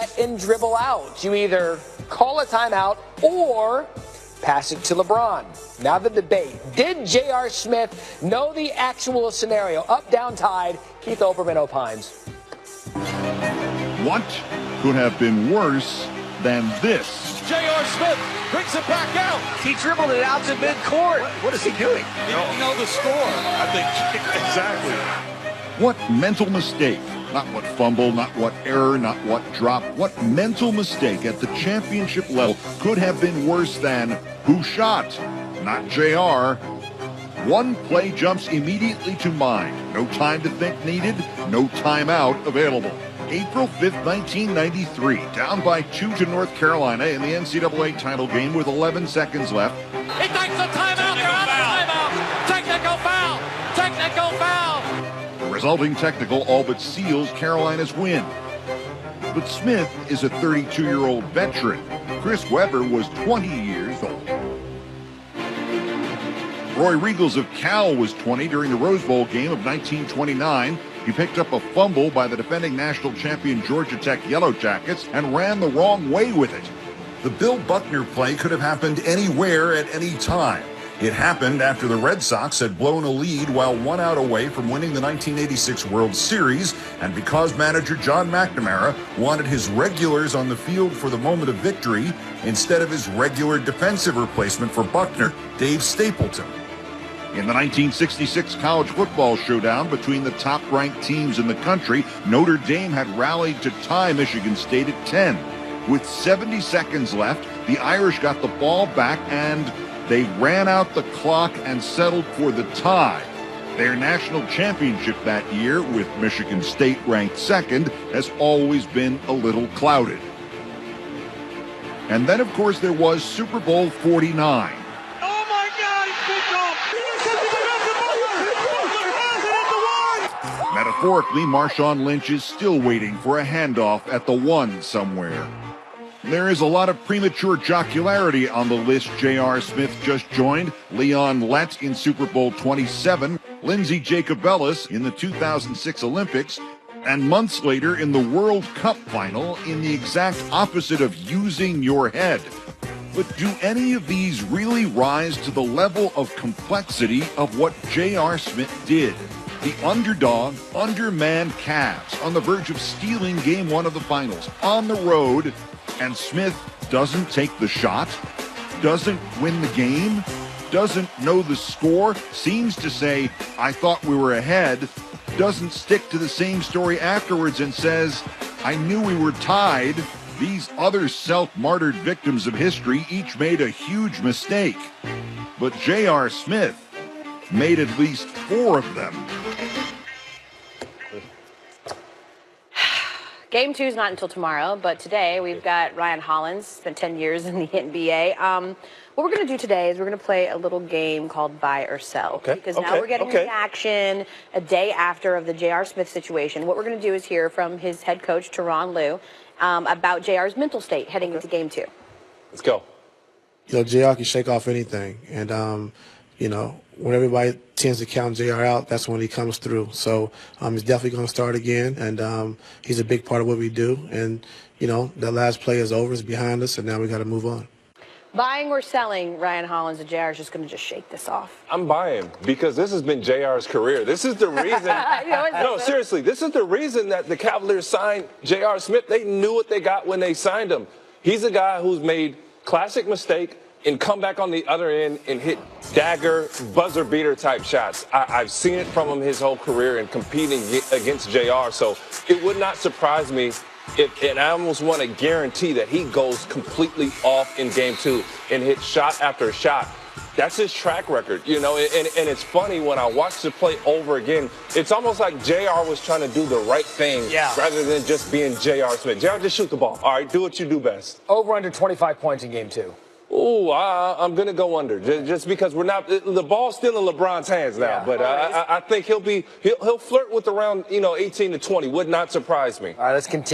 let and dribble out. You either call a timeout or pass it to LeBron. Now the debate. Did J.R. Smith know the actual scenario? Up, down, tied. Keith Olbermann opines. What could have been worse than this? J.R. Smith brings it back out. He dribbled it out to midcourt. What is he doing? He didn't know the score. I think exactly. What mental mistake? Not what fumble, not what error, not what drop. What mental mistake at the championship level could have been worse than who shot? Not JR. One play jumps immediately to mind. No time to think needed. No timeout available. April 5th, 1993. Down by 2 to North Carolina in the NCAA title game with 11 seconds left. He takes a timeout. They're out of timeout. Technical foul. Technical foul. The resulting technical all but seals Carolina's win. But Smith is a 32-year-old veteran. Chris Webber was 20 years old. Roy Riegels of Cal was 20 during the Rose Bowl game of 1929. He picked up a fumble by the defending national champion Georgia Tech Yellow Jackets and ran the wrong way with it. The Bill Buckner play could have happened anywhere at any time. It happened after the Red Sox had blown a lead while 1 out away from winning the 1986 World Series, and because manager John McNamara wanted his regulars on the field for the moment of victory instead of his regular defensive replacement for Buckner, Dave Stapleton. In the 1966 college football showdown between the top-ranked teams in the country, Notre Dame had rallied to tie Michigan State at 10. With 70 seconds left, the Irish got the ball back and they ran out the clock and settled for the tie. Their national championship that year, with Michigan State ranked second, has always been a little clouded. And then, of course, there was Super Bowl 49. Metaphorically, Marshawn Lynch is still waiting for a handoff at the 1 somewhere. There is a lot of premature jocularity on the list J.R. Smith just joined. Leon Lett in Super Bowl 27, Lindsey Jacobellis in the 2006 Olympics, and months later in the World Cup final in the exact opposite of using your head. But do any of these really rise to the level of complexity of what J.R. Smith did? The underdog, undermanned Cavs on the verge of stealing Game 1 of the finals on the road, and Smith doesn't take the shot, doesn't win the game, doesn't know the score, seems to say, I thought we were ahead, doesn't stick to the same story afterwards and says, I knew we were tied. These other self-martyred victims of history each made a huge mistake. But J.R. Smith made at least 4 of them. Game 2 is not until tomorrow, but today we've got Ryan Hollins, spent 10 years in the NBA. What we're going to do today is we're going to play a little game called Buy or Sell. Because now we're getting the action a day after of the J.R. Smith situation. What we're going to do is hear from his head coach, Tyronn Lue, about J.R.'s mental state heading into Game 2. Let's go. You know, J.R. can shake off anything. And, you know, when everybody tends to count J.R. out, that's when he comes through. So he's definitely going to start again, and he's a big part of what we do. And, you know, that last play is over, it's behind us, and now we got to move on. Buying or selling Ryan Hollins and JR is just going to just shake this off? I'm buying because this has been JR's career. This is the reason. No, seriously, this is the reason that the Cavaliers signed J.R. Smith. They knew what they got when they signed him. He's a guy who's made classic mistake and come back on the other end and hit dagger, buzzer beater type shots. I've seen it from him his whole career in competing against JR. So it would not surprise me if, and I almost want to guarantee that he goes completely off in Game 2 and hits shot after shot. That's his track record, you know, and it's funny when I watch the play over again, it's almost like JR was trying to do the right thing rather than just being JR Smith. JR, just shoot the ball. All right, do what you do best. Over under 25 points in Game 2. Ooh, I'm going to go under just because we're not – the ball's still in LeBron's hands now. Yeah. But I think he'll flirt with around, 18 to 20. Would not surprise me. All right, let's continue.